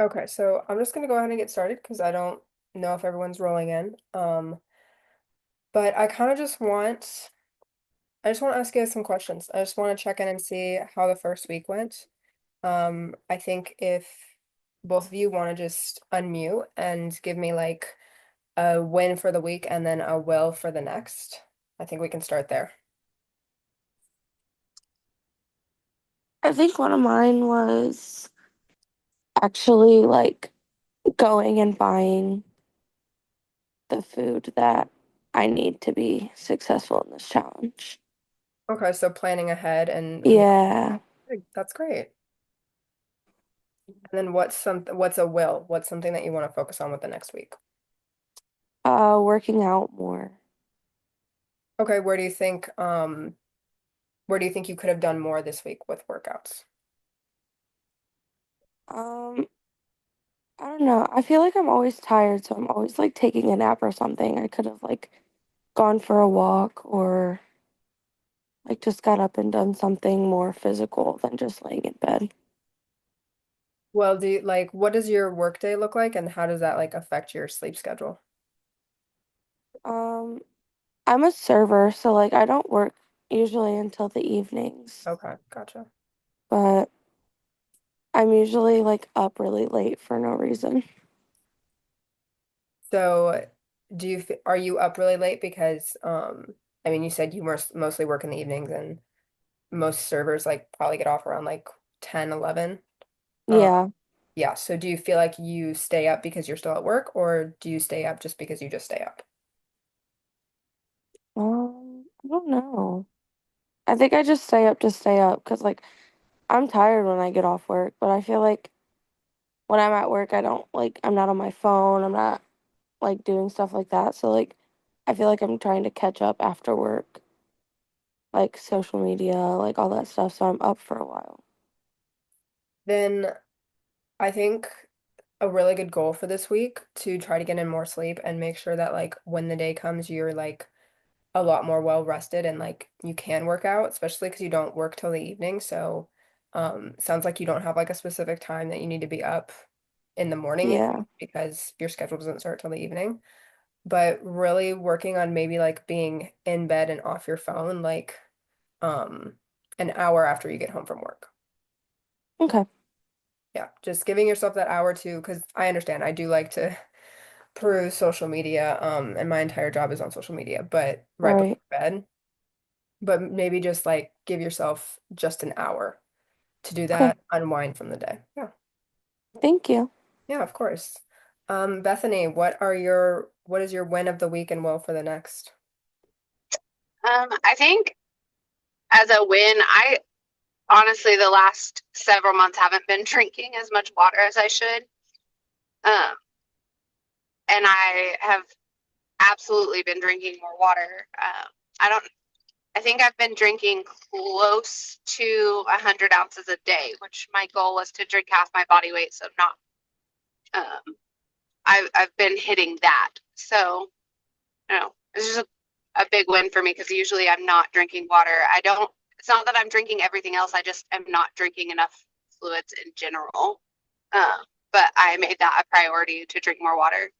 Okay, so I'm just gonna go ahead and get started because I don't know if everyone's rolling in. But I just want to ask you some questions. I just want to check in and see how the first week went. I think if both of you want to just unmute and give me like a win for the week and then a will for the next, I think we can start there. I think one of mine was actually like going and buying the food that I need to be successful in this challenge. Okay, so planning ahead and Yeah. that's great. And then what's a will? What's something that you want to focus on with the next week? Working out more. Okay, where do you think you could have done more this week with workouts? Um, I don't know. I feel like I'm always tired, so I'm always like taking a nap or something. I could have like gone for a walk or like just got up and done something more physical than just laying in bed. Well, what does your workday look like and how does that like affect your sleep schedule? Um, I'm a server, so like I don't work usually until the evenings, Okay, gotcha. but I'm usually like up really late for no reason. So, are you up really late because I mean you said you mostly work in the evenings and most servers like probably get off around like 10, 11. Um Yeah. yeah, so do you feel like you stay up because you're still at work or do you stay up just because you just stay up? I don't know. I think I just stay up to stay up because like I'm tired when I get off work, but I feel like when I'm at work, I don't like I'm not on my phone. I'm not like doing stuff like that. So like I feel like I'm trying to catch up after work, like social media, like all that stuff. So I'm up for a while. Then I think a really good goal for this week to try to get in more sleep and make sure that like when the day comes you're like a lot more well rested and like you can work out, especially because you don't work till the evening. So sounds like you don't have like a specific time that you need to be up in the morning even Yeah. because your schedule doesn't start till the evening. But really working on maybe like being in bed and off your phone like um an hour after you get home from work. Okay. Yeah, just giving yourself that hour too, because I understand I do like to peruse social media, and my entire job is on social media, but right before Right. bed, but maybe just like give yourself just an hour to do Okay. that, unwind from the day. Yeah, Thank you. yeah, of course. Bethany, what is your win of the week and will for the next? I think as a win, I honestly the last several months haven't been drinking as much water as I should. Um, and I have absolutely been drinking more water. I don't. I think I've been drinking close to 100 ounces a day, which my goal was to drink half my body weight. So not. Um, I've been hitting that. So it's just a big win for me because usually I'm not drinking water. I don't. It's not that I'm drinking everything else. I just am not drinking enough fluids in general. But I made that a priority to drink more water.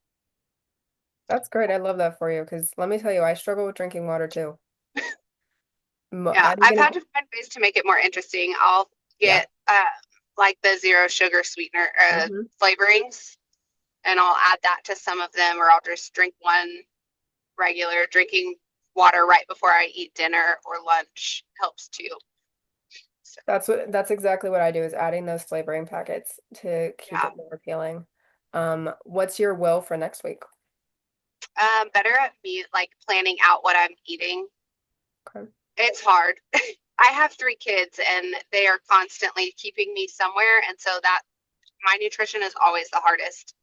That's great. I love that for you because let me tell you, I struggle with drinking water too. Yeah, I'd I've even had to find ways to make it more interesting. I'll yeah. get like the zero sugar sweetener Hmm. flavorings, and I'll add that to some of them, or I'll just drink one regular. Drinking water right before I eat dinner or lunch helps too. So That's exactly what I do is adding those flavoring packets to keep yeah, it more appealing. What's your will for next week? better at me like planning out what I'm eating. Okay. It's hard. I have 3 kids, and they are constantly keeping me somewhere, and so that my nutrition is always the hardest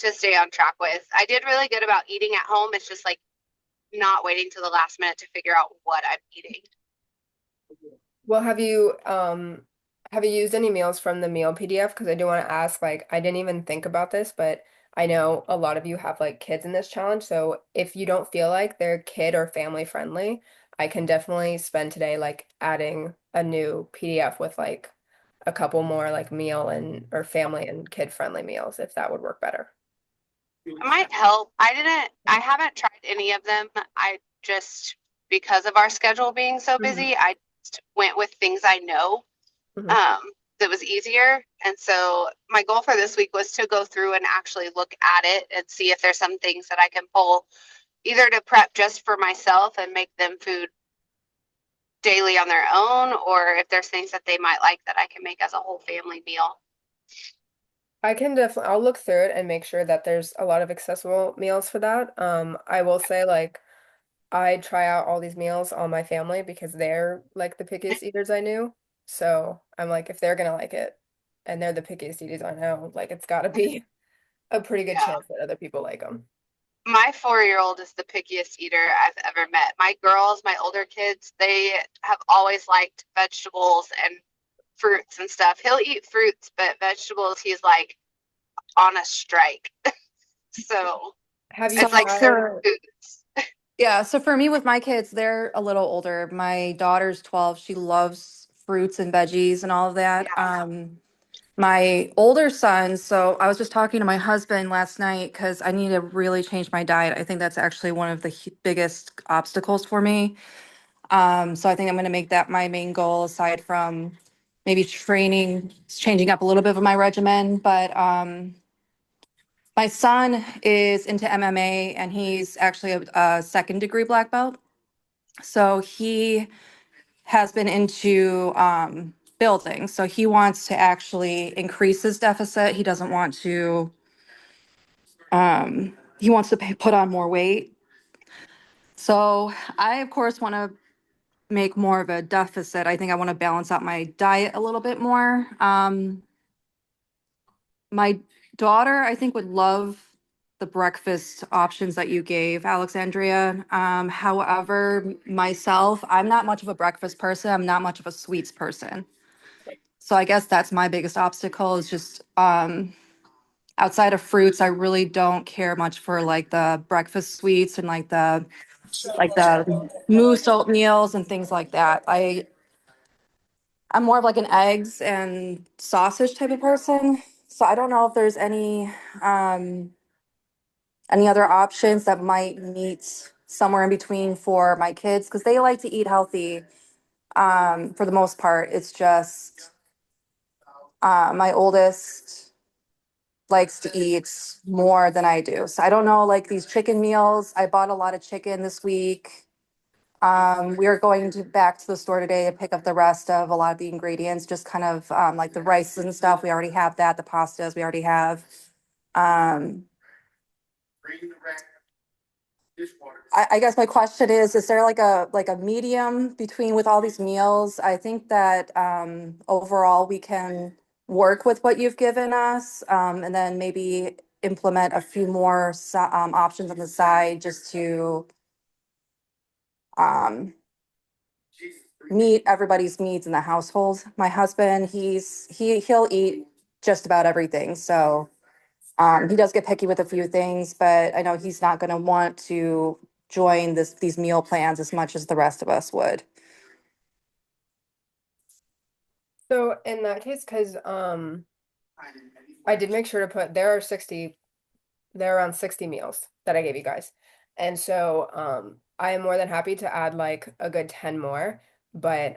to stay on track with. I did really good about eating at home. It's just like not waiting to the last minute to figure out what I'm eating. Well, have you used any meals from the meal PDF? Because I do want to ask, like, I didn't even think about this, but I know a lot of you have like kids in this challenge. So if you don't feel like they're kid or family friendly, I can definitely spend today like adding a new PDF with like a couple more like meal and or family and kid friendly meals if that would work better. It might help. I haven't tried any of them. I just, because of our schedule being so Mhm. busy, I just went with things I know Mhm. um, that was easier. And so my goal for this week was to go through and actually look at it and see if there's some things that I can pull either to prep just for myself and make them food daily on their own, or if there's things that they might like that I can make as a whole family meal. I can definitely, I'll look through it and make sure that there's a lot of accessible meals for that. I will say like I try out all these meals on my family because they're like the pickiest eaters I knew. So I'm like, if they're gonna like it and they're the pickiest eaters I know, like it's gotta be a pretty good Yeah. chance that other people like them. My 4-year-old is the pickiest eater I've ever met. My girls, my older kids, they have always liked vegetables and fruits and stuff. He'll eat fruits, but vegetables, he's like on a strike. So Have you So it's like tried? certain for foods. yeah, so for me with my kids, they're a little older. My daughter's 12. She loves fruits and veggies and all of that. Yeah. My older son, so I was just talking to my husband last night because I need to really change my diet. I think that's actually one of the biggest obstacles for me. So I think I'm going to make that my main goal aside from maybe training, changing up a little bit of my regimen. But my son is into MMA and he's actually a second degree black belt. So he has been into building. So he wants to actually increase his deficit. He doesn't want to, he wants to put on more weight. So I, of course, want to make more of a deficit. I think I want to balance out my diet a little bit more. My daughter, I think, would love the breakfast options that you gave, Alexandria. However, myself, I'm not much of a breakfast person. I'm not much of a sweets person. So I guess that's my biggest obstacle is just outside of fruits, I really don't care much for like the breakfast sweets and like the mousse oatmeals and things like that. I'm more of like an eggs and sausage type of person. So I don't know if there's um any other options that might meet somewhere in between for my kids because they like to eat healthy for the most part. It's just my oldest likes to eat more than I do. So I don't know, like these chicken meals. I bought a lot of chicken this week. We are going to back to the store today to pick up the rest of a lot of the ingredients, just kind of like the rice and stuff. We already have that. The pastas we already have. Um, I guess my question is there like a medium between with all these meals? I think that overall we can work with what you've given us and then maybe implement a few more options on the side just to um, meet everybody's needs in the household. My husband, he'll eat just about everything. So he does get picky with a few things, but I know he's not going to want to join these meal plans as much as the rest of us would. So in that case, because I did make sure to put there are around 60 meals that I gave you guys. And so I am more than happy to add like a good 10 more, but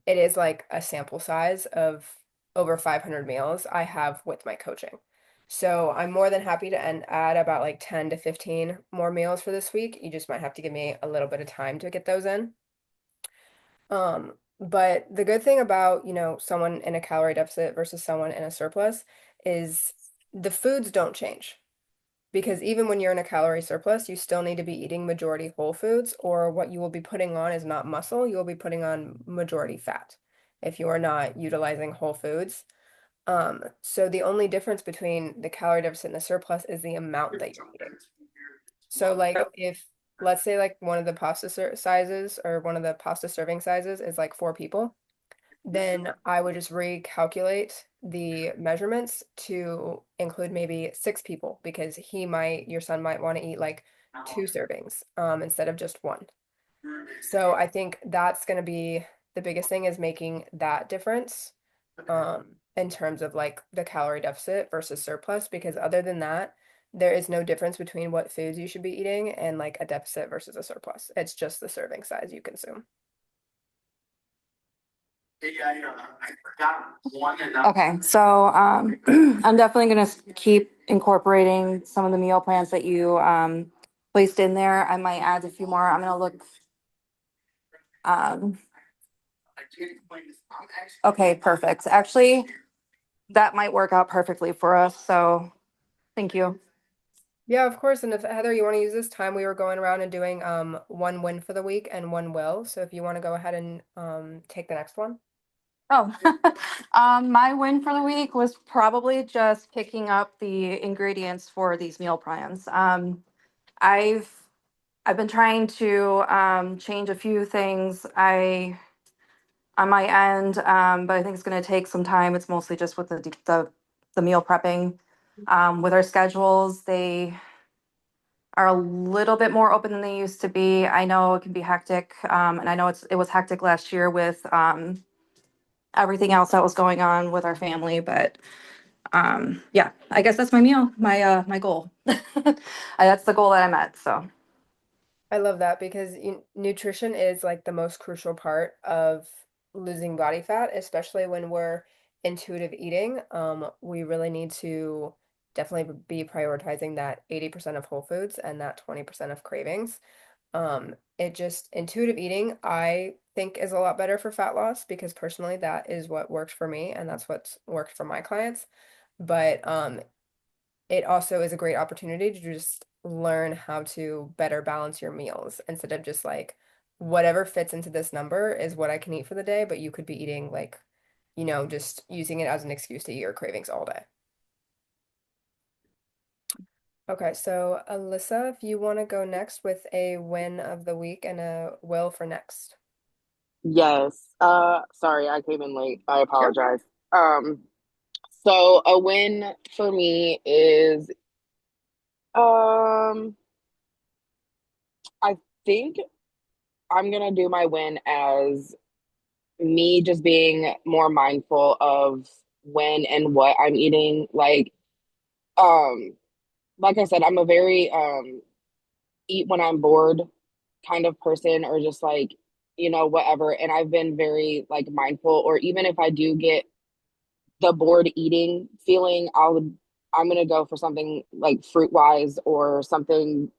it is like a sample size of over 500 meals I have with my coaching. So I'm more than happy to add about like 10 to 15 more meals for this week. You just might have to give me a little bit of time to get those in. But the good thing about, someone in a calorie deficit versus someone in a surplus is the foods don't change. Because even when you're in a calorie surplus, you still need to be eating majority whole foods, or what you will be putting on is not muscle, you will be putting on majority fat if you are not utilizing whole foods. So the only difference between the calorie deficit and the surplus is the amount that you're eating. So like if let's say like one of the sizes or one of the pasta serving sizes is like 4 people, then I would just recalculate the measurements to include maybe 6 people because your son might want to eat like 2 servings instead of just one. So I think that's going to be the biggest thing is making that difference. in terms of like the calorie deficit versus surplus, because other than that, there is no difference between what foods you should be eating and like a deficit versus a surplus. It's just the serving size you consume. Okay, so I'm definitely gonna keep incorporating some of the meal plans that you placed in there. I might add a few more. I'm gonna look. Um, okay, perfect. Actually, that might work out perfectly for us. So thank you. Yeah, of course. And if Heather, you want to use this time, we were going around and doing one win for the week and one will. So if you want to go ahead and take the next one. Oh, my win for the week was probably just picking up the ingredients for these meal plans. I've I've been trying to change a few things on my end, but I think it's going to take some time. It's mostly just with the meal prepping. With our schedules, they are a little bit more open than they used to be. I know it can be hectic, and I know it was hectic last year with everything else that was going on with our family. But yeah, I guess that's my goal. That's the goal that I met. So I love that because nutrition is like the most crucial part of losing body fat, especially when we're intuitive eating. We really need to definitely be prioritizing that 80% of whole foods and that 20% of cravings. It just intuitive eating, I think is a lot better for fat loss because personally that is what works for me and that's what's worked for my clients. But it also is a great opportunity to just learn how to better balance your meals instead of just like whatever fits into this number is what I can eat for the day, but you could be eating like, just using it as an excuse to eat your cravings all day. Okay, so Alyssa, if you want to go next with a win of the week and a will for next. Yes. Sorry, I came in late. I Sure. apologize. Um, so a win for me is um I think I'm gonna do my win as me just being more mindful of when and what I'm eating. Um, like I said, I'm a very eat when I'm bored kind of person, or just like, whatever. And I've been very like mindful, or even if I do get the bored eating feeling, I'm gonna go for something like fruit wise, or something,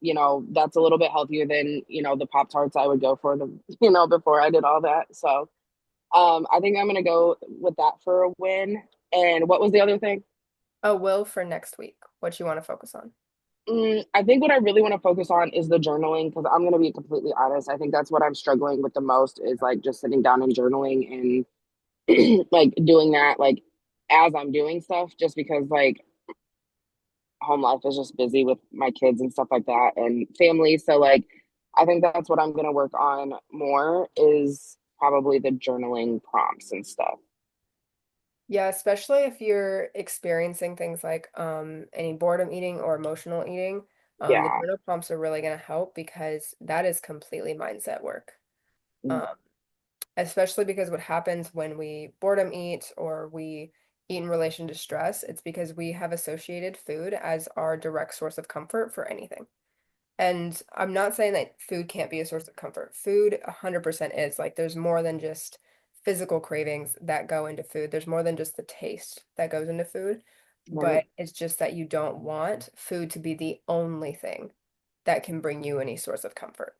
that's a little bit healthier than, the Pop Tarts I would go for them, before I did all that. So I think I'm gonna go with that for a win. And what was the other thing? A will for next week, what you want to focus on. I think what I really want to focus on is the journaling, because I'm going to be completely honest. I think that's what I'm struggling with the most, is like just sitting down and journaling, and like doing that like as I'm doing stuff, just because like home life is just busy with my kids and stuff like that, and family. So like I think that's what I'm going to work on more, is probably the journaling prompts and stuff. Yeah, especially if you're experiencing things like any boredom eating or emotional eating, the Yeah. journal prompts are really going to help because that is completely mindset work. Um, Especially because what happens when we boredom eat or we eat in relation to stress, it's because we have associated food as our direct source of comfort for anything. And I'm not saying that food can't be a source of comfort. Food 100% is. Like there's more than just physical cravings that go into food. There's more than just the taste that goes into food. Right. But it's just that you don't want food to be the only thing that can bring you any source of comfort.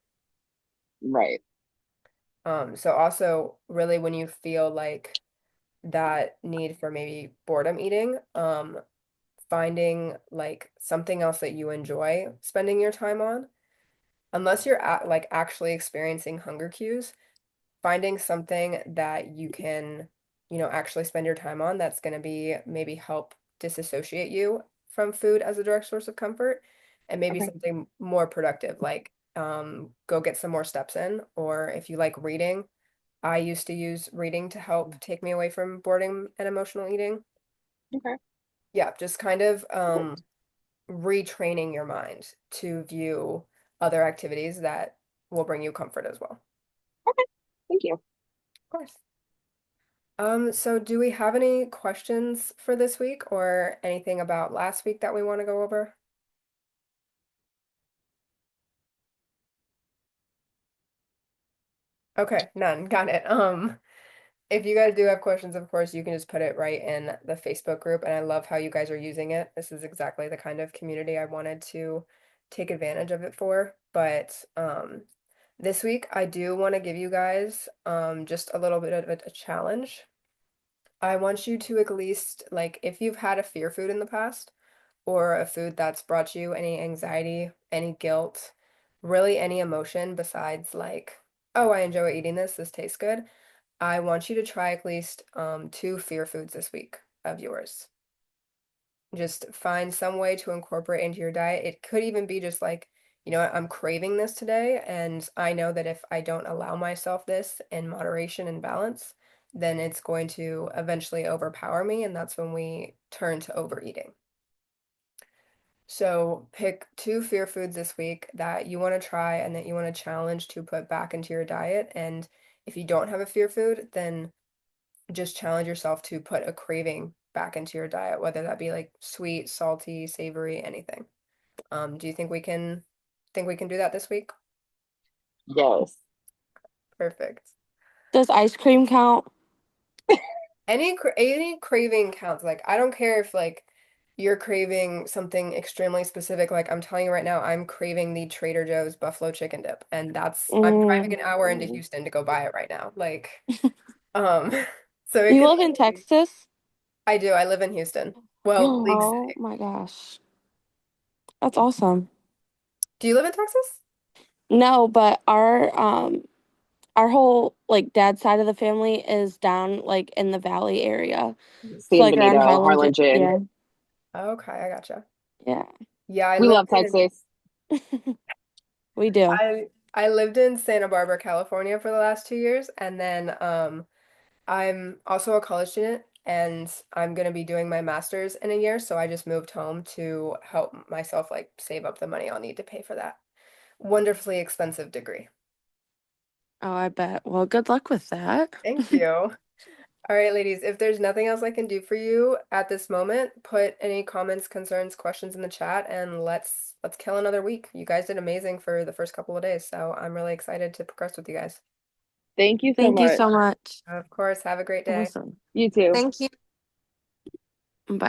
Right. So also really when you feel like that need for maybe boredom eating, finding like something else that you enjoy spending your time on, unless you're like actually experiencing hunger cues, finding something that you can, actually spend your time on that's going to be maybe help disassociate you from food as a direct source of comfort and maybe Okay. something more productive like go get some more steps in, or if you like reading, I used to use reading to help take me away from boredom and emotional eating. Okay. Yeah, just kind of Cool. retraining your mind to view other activities that will bring you comfort as well. Okay. Thank you. Of course. So do we have any questions for this week or anything about last week that we want to go over? Okay, none. Got it. If you guys do have questions, of course, you can just put it right in the Facebook group, and I love how you guys are using it. This is exactly the kind of community I wanted to take advantage of it for. But this week I do want to give you guys just a little bit of a challenge. I want you to at least like if you've had a fear food in the past or a food that's brought you any anxiety, any guilt, really any emotion besides like, oh, I enjoy eating this, this tastes good. I want you to try at least two fear foods this week of yours. Just find some way to incorporate into your diet. It could even be just like, you know what, I'm craving this today, and I know that if I don't allow myself this in moderation and balance, then it's going to eventually overpower me, and that's when we turn to overeating. So pick two fear foods this week that you want to try and that you want to challenge to put back into your diet. And if you don't have a fear food, then just challenge yourself to put a craving back into your diet, whether that be like sweet, salty, savory, anything. Do you think we can do that this week? Yes. Perfect. Does ice cream count? Any craving counts. Like I don't care if like you're craving something extremely specific. Like I'm telling you right now, I'm craving the Trader Joe's buffalo chicken dip, and I'm driving Mm. an hour into Houston to go buy it right now. Like, um, so it You could live in be. Texas? I do. I live in Houston. Well, League Oh City. my gosh. That's awesome. Do you live in Texas? No, but our whole like dad's side of the family is down like in the valley area. So San like around Benito, Harlingen. Harlingen. Yeah. Okay, I gotcha. Yeah. Yeah, I We lived love in Texas. We do. I lived in Santa Barbara, California for the last 2 years, and then I'm also a college student and I'm gonna be doing my master's in a year, so I just moved home to help myself like save up the money I'll need to pay for that wonderfully expensive degree. Oh, I bet. Well, good luck with that. Thank you. All right, ladies, if there's nothing else I can do for you at this moment, put any comments, concerns, questions in the chat and let's kill another week. You guys did amazing for the first couple of days, so I'm really excited to progress with you guys. Thank you so Thank you much. so much. Of course, have a great day. Awesome. You too. Thank you. Bye.